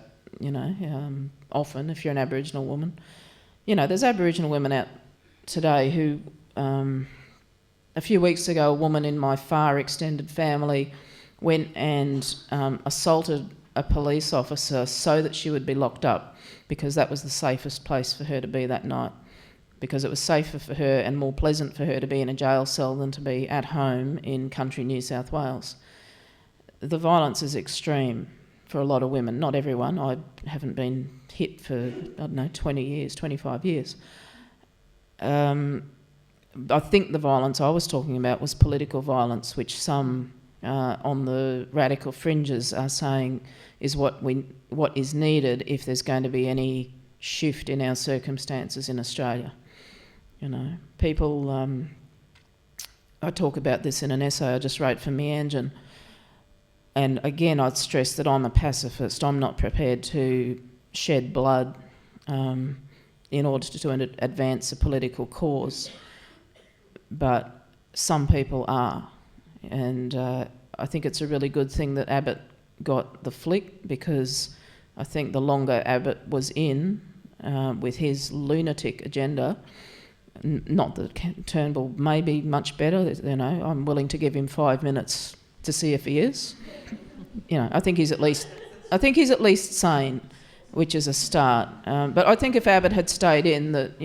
often if you're an Aboriginal woman. There's Aboriginal women out today who, a few weeks ago, a woman in my far extended family went and assaulted a police officer so that she would be locked up, because that was the safest place for her to be that night, because it was safer for her and more pleasant for her to be in a jail cell than to be at home in country New South Wales. The violence is extreme for a lot of women, not everyone. I haven't been hit for, 20 years, 25 years. I think the violence I was talking about was political violence, which some on the radical fringes are saying is what is needed if there's going to be any shift in our circumstances in Australia. People. I talk about this in an essay I just wrote for Meanjin, and again I'd stress that I'm a pacifist. I'm not prepared to shed blood in order to advance a political cause, but some people are. And I think it's a really good thing that Abbott got the flick, because I think the longer Abbott was in with his lunatic agenda, not that Turnbull may be much better, I'm willing to give him 5 minutes to see if he is. I think he's at least sane, which is a start. But I think if Abbott had stayed in, that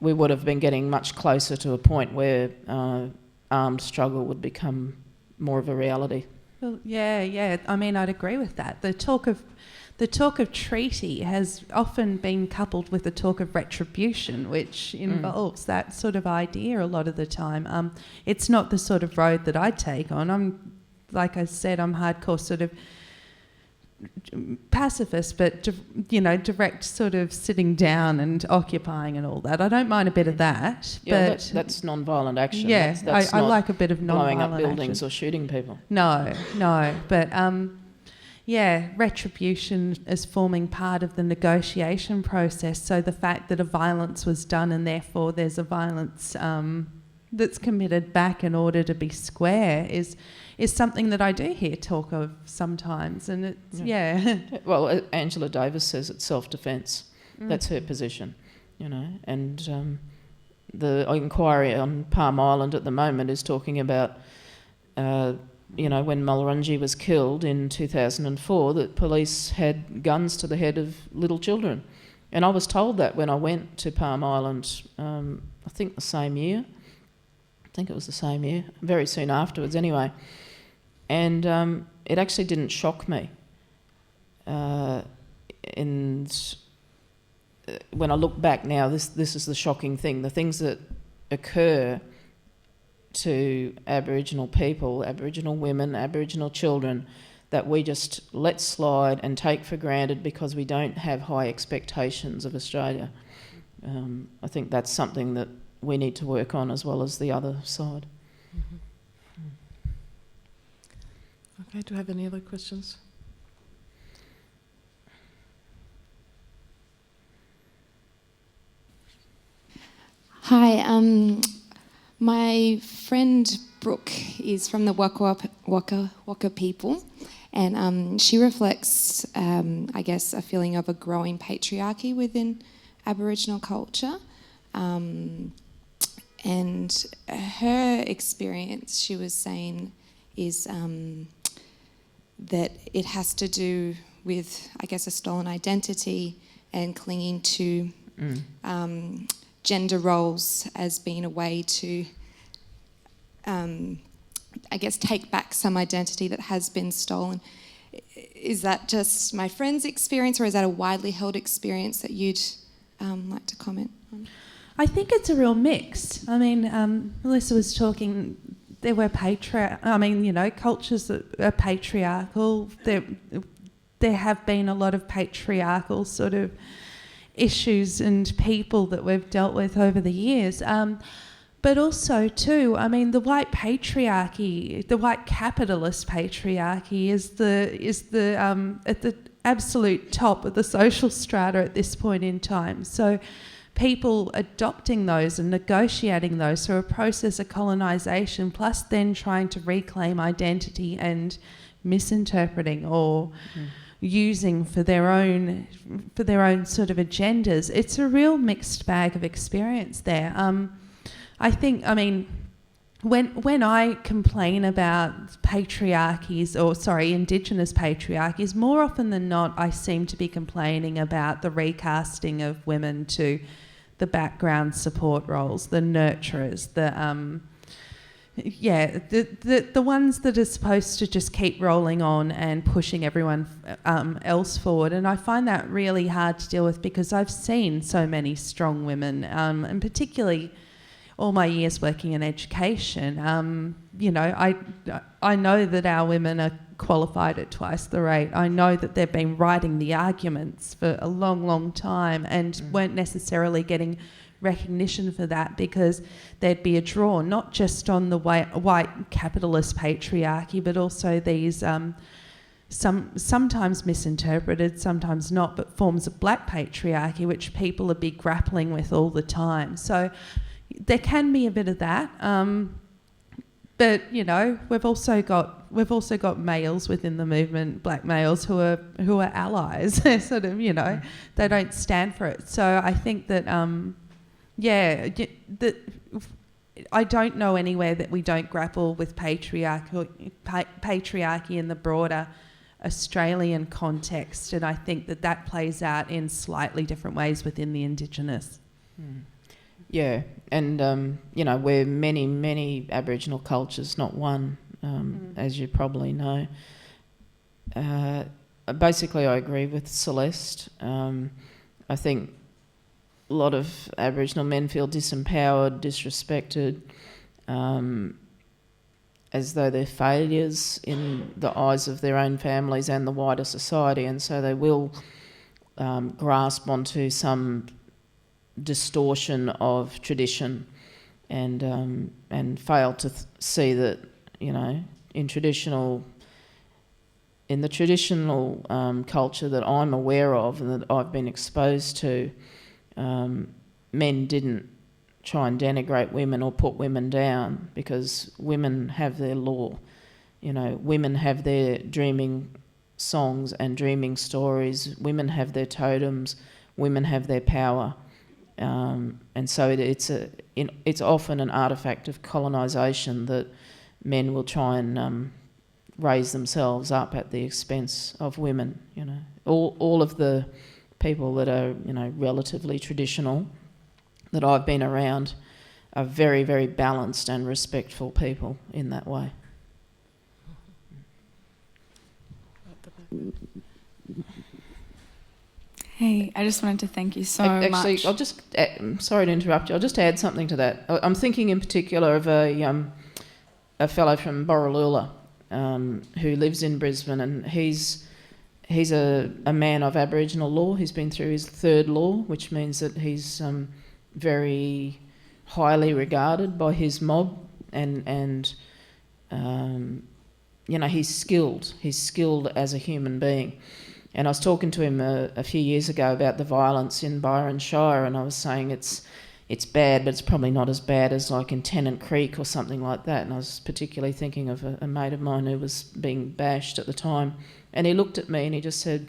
we would have been getting much closer to a point where armed struggle would become more of a reality. Well, yeah. I mean, I'd agree with that. The talk of treaty has often been coupled with the talk of retribution, which involves that sort of idea a lot of the time. It's not the sort of road that I take on. Like I said, I'm hardcore sort of pacifist, but direct sort of sitting down and occupying and all that. I don't mind a bit of that. Yeah, but that's non-violent action. Yeah, that's I like a bit of non-violent blowing up buildings action. or shooting people. No, but retribution is forming part of the negotiation process. So the fact that a violence was done and therefore there's a violence that's committed back in order to be square is something that I do hear talk of sometimes, and it's Well, Angela Davis says it's self-defence. That's her position, and the inquiry on Palm Island at the moment is talking about, when Mulrunji was killed in 2004, that police had guns to the head of little children, and I was told that when I went to Palm Island, I think the same year. I think it was the same year, very soon afterwards anyway. And it actually didn't shock me. And when I look back now, this is the shocking thing. The things that occur to Aboriginal people, Aboriginal women, Aboriginal children, that we just let slide and take for granted because we don't have high expectations of Australia. I think that's something that we need to work on, as well as the other side. Mm-hmm. Okay, do you have any other questions? Hi, my friend Brooke is from the Waka people, and she reflects, I guess, a feeling of a growing patriarchy within Aboriginal culture. And her experience, she was saying, is that it has to do with, I guess, a stolen identity and clinging to gender roles as being a way to, I guess, take back some identity that has been stolen. Is that just my friend's experience, or is that a widely held experience that you'd like to comment on? I think it's a real mix. I mean, Melissa was talking, there were cultures that are patriarchal. There have been a lot of patriarchal sort of issues and people that we've dealt with over the years. But also, too, I mean, the white patriarchy, the white capitalist patriarchy is at the absolute top of the social strata at this point in time. So people adopting those and negotiating those through a process of colonisation, plus then trying to reclaim identity and misinterpreting or using for their own sort of agendas. It's a real mixed bag of experience there. I think, I mean, when I complain about Indigenous patriarchies, more often than not, I seem to be complaining about the recasting of women to the background support roles, the nurturers, the ones that are supposed to just keep rolling on and pushing everyone else forward. And I find that really hard to deal with because I've seen so many strong women, and particularly all my years working in education, I know that our women are qualified at twice the rate. I know that they've been writing the arguments for a long, long time and weren't necessarily getting recognition for that because there'd be a draw not just on the white capitalist patriarchy, but also these sometimes misinterpreted, sometimes not, but forms of black patriarchy, which people would be grappling with all the time. So there can be a bit of that, but we've also got males within the movement, black males who are allies. They're sort of they don't stand for it. So I think that I don't know anywhere that we don't grapple with patriarchy in the broader Australian context, and I think that plays out in slightly different ways within the Indigenous. Yeah, and we're many Aboriginal cultures, not one, as you probably know. Basically, I agree with Celeste. I think a lot of Aboriginal men feel disempowered, disrespected, as though they're failures in the eyes of their own families and the wider society, and so they will grasp onto some distortion of tradition and fail to see that in the traditional culture that I'm aware of and that I've been exposed to, men didn't try and denigrate women or put women down because women have their law. Women have their dreaming songs and dreaming stories. Women have their totems. Women have their power. And so it's often an artefact of colonisation that men will try and raise themselves up at the expense of women. All of the people that are relatively traditional that I've been around are very, very balanced and respectful people in that way. Hey, I just wanted to thank you so much. Actually, I'll just, sorry to interrupt you, I'll just add something to that. I'm thinking in particular of a fellow from Borroloola who lives in Brisbane, and he's a man of Aboriginal law. He's been through his third law, which means that he's very highly regarded by his mob, and he's skilled. He's skilled as a human being. And I was talking to him a few years ago about the violence in Byron Shire, and I was saying it's bad, but it's probably not as bad as like in Tennant Creek or something like that. And I was particularly thinking of a mate of mine who was being bashed at the time. And he looked at me and he just said,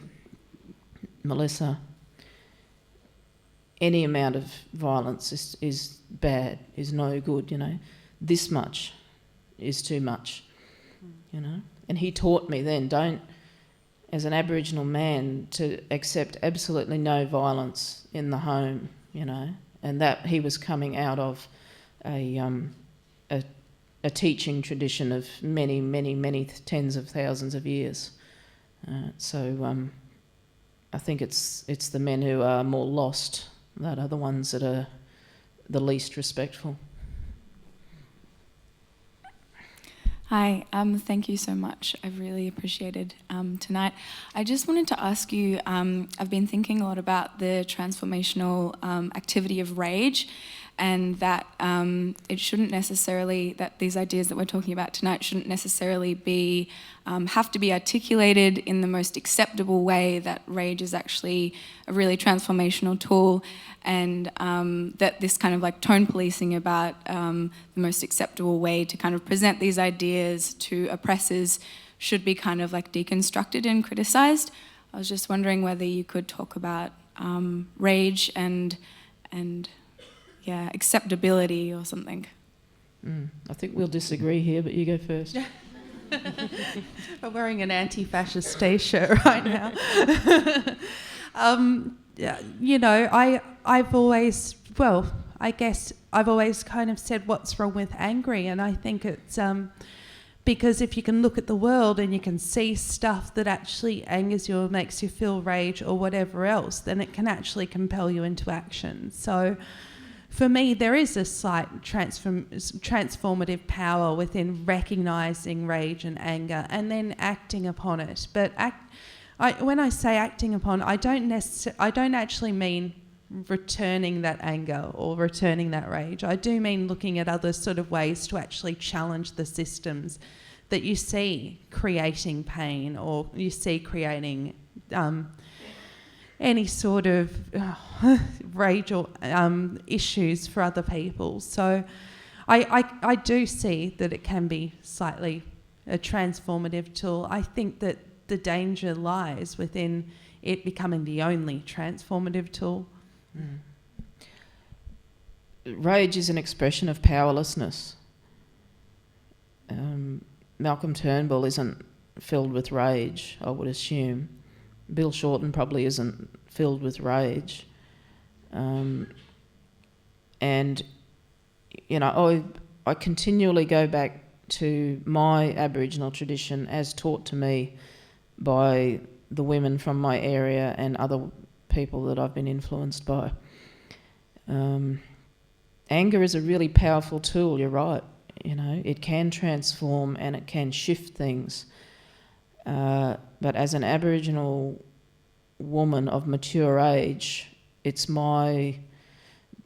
Melissa, any amount of violence is bad, is no good, This much is too much, And he taught me then, as an Aboriginal man, to accept absolutely no violence in the home, and that he was coming out of a teaching tradition of many tens of thousands of years. So I think it's the men who are more lost that are the ones that are the least respectful. Hi, thank you so much. I've really appreciated tonight. I just wanted to ask you, I've been thinking a lot about the transformational activity of rage, and that it shouldn't necessarily, that these ideas that we're talking about tonight shouldn't necessarily be, have to be articulated in the most acceptable way, that rage is actually a really transformational tool, and that this kind of like tone policing about the most acceptable way to kind of present these ideas to oppressors should be kind of like deconstructed and criticised. I was just wondering whether you could talk about rage and acceptability or something. I think we'll disagree here, but you go first. I'm wearing an anti-fascist t-shirt right now. I've always kind of said what's wrong with angry, and I think it's because if you can look at the world and you can see stuff that actually angers you or makes you feel rage or whatever else, then it can actually compel you into action. So for me, there is a slight transformative power within recognising rage and anger and then acting upon it. But when I say acting upon, I don't actually mean returning that anger or returning that rage. I do mean looking at other sort of ways to actually challenge the systems that you see creating pain or you see creating any sort of rage or issues for other people. So I do see that it can be slightly a transformative tool. I think that the danger lies within it becoming the only transformative tool. Rage is an expression of powerlessness. Malcolm Turnbull isn't filled with rage, I would assume. Bill Shorten probably isn't filled with rage. And, I continually go back to my Aboriginal tradition as taught to me by the women from my area and other people that I've been influenced by. Anger is a really powerful tool, you're right. It can transform and it can shift things. But as an Aboriginal woman of mature age, it's not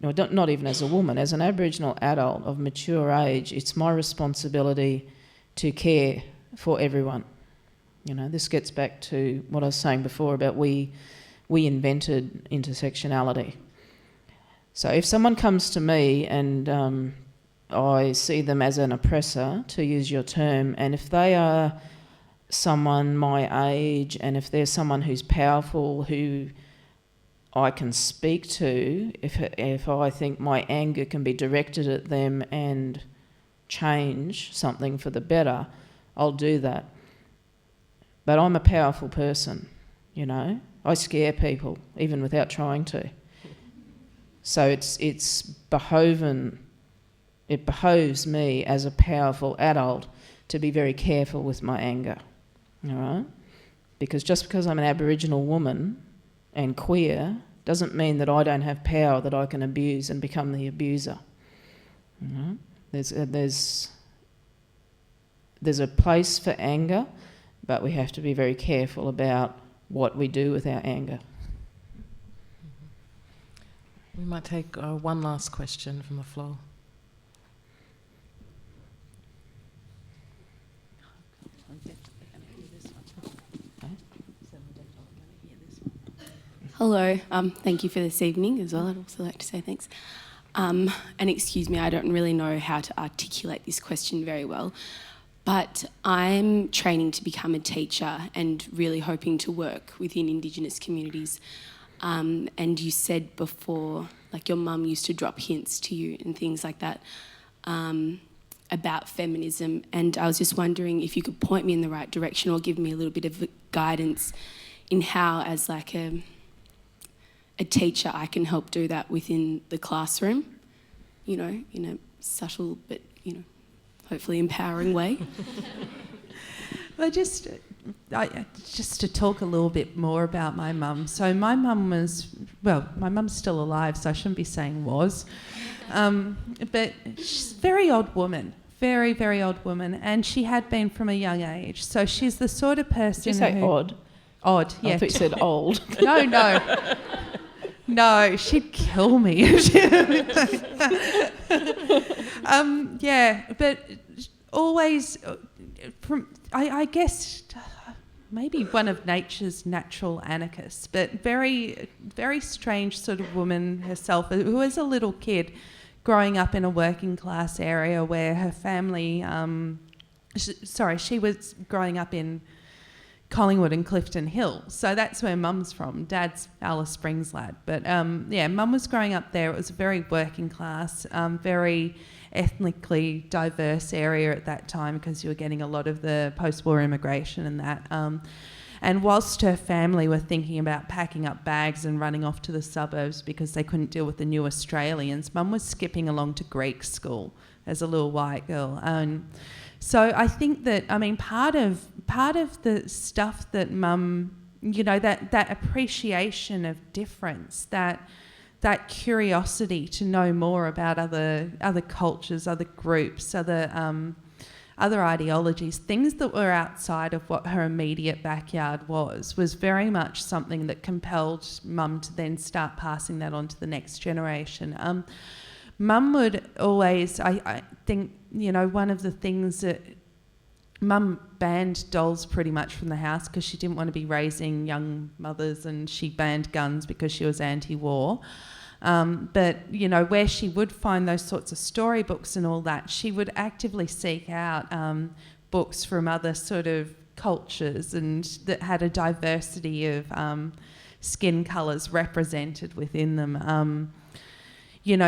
even as a woman, as an Aboriginal adult of mature age, it's my responsibility to care for everyone. This gets back to what I was saying before about we invented intersectionality. So if someone comes to me and I see them as an oppressor, to use your term, and if they are someone my age and if they're someone who's powerful, who I can speak to, if I think my anger can be directed at them and change something for the better, I'll do that. But I'm a powerful person, I scare people even without trying to. So it behoves me as a powerful adult to be very careful with my anger, all right? Because just because I'm an Aboriginal woman and queer doesn't mean that I don't have power that I can abuse and become the abuser. There's a place for anger, but we have to be very careful about what we do with our anger. We might take one last question from the floor. Hello, thank you for this evening as well. I'd also like to say thanks. And excuse me, I don't really know how to articulate this question very well, but I'm training to become a teacher and really hoping to work within Indigenous communities. And you said before, like your mum used to drop hints to you and things like that about feminism, and I was just wondering if you could point me in the right direction or give me a little bit of guidance in how, as like a teacher, I can help do that within the classroom, in a subtle but, hopefully empowering way. Well, just to talk a little bit more about my mum. So my mum my mum's still alive, so I shouldn't be saying was. But she's a very odd woman, very, very odd woman, and she had been from a young age. So she's the sort of person Did you say odd? Odd, yeah. I thought you said old. No. No, she'd kill me. But always, I guess, maybe one of nature's natural anarchists, but very, very strange sort of woman herself, who was a little kid growing up in a working class area where her family, she was growing up in Collingwood and Clifton Hill. So that's where Mum's from. Dad's Alice Springs lad. But Mum was growing up there. It was a very working class, very ethnically diverse area at that time because you were getting a lot of the post-war immigration and that. And whilst her family were thinking about packing up bags and running off to the suburbs because they couldn't deal with the new Australians, Mum was skipping along to Greek school as a little white girl. So I think that, part of the stuff that Mum, that appreciation of difference, that curiosity to know more about other cultures, other groups, other ideologies, things that were outside of what her immediate backyard was very much something that compelled Mum to then start passing that on to the next generation. Mum would always, I think, one of the things that Mum banned dolls pretty much from the house because she didn't want to be raising young mothers, and she banned guns because she was anti-war. But, where she would find those sorts of storybooks and all that, she would actively seek out books from other sort of cultures and that had a diversity of skin colours represented within them.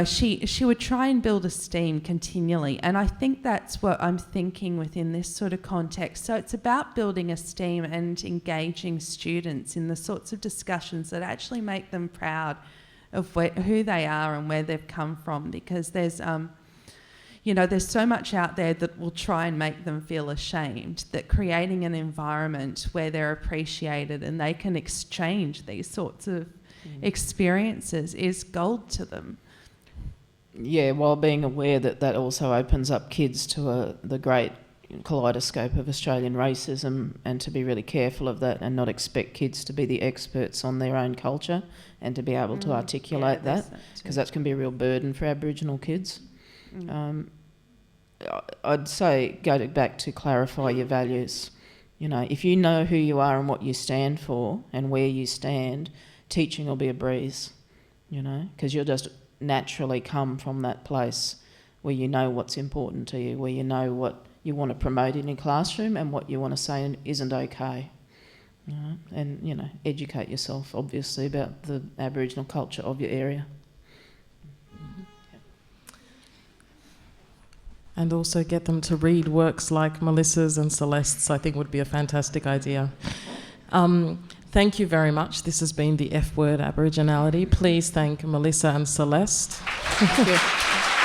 She would try and build esteem continually, and I think that's what I'm thinking within this sort of context. So it's about building esteem and engaging students in the sorts of discussions that actually make them proud of who they are and where they've come from, because there's so much out there that will try and make them feel ashamed, that creating an environment where they're appreciated and they can exchange these sorts of experiences is gold to them. Yeah, while being aware that also opens up kids to the great kaleidoscope of Australian racism, and to be really careful of that and not expect kids to be the experts on their own culture and to be able to articulate that, because that can be a real burden for Aboriginal kids. I'd say go back to clarify your values. If you know who you are and what you stand for and where you stand, teaching will be a breeze, because you'll just naturally come from that place where you know what's important to you, where you know what you want to promote in your classroom and what you want to say isn't okay. And educate yourself obviously about the Aboriginal culture of your area. And also get them to read works like Melissa's and Celeste's, I think would be a fantastic idea. Thank you very much. This has been the F Word Aboriginality. Please thank Melissa and Celeste. Thank you.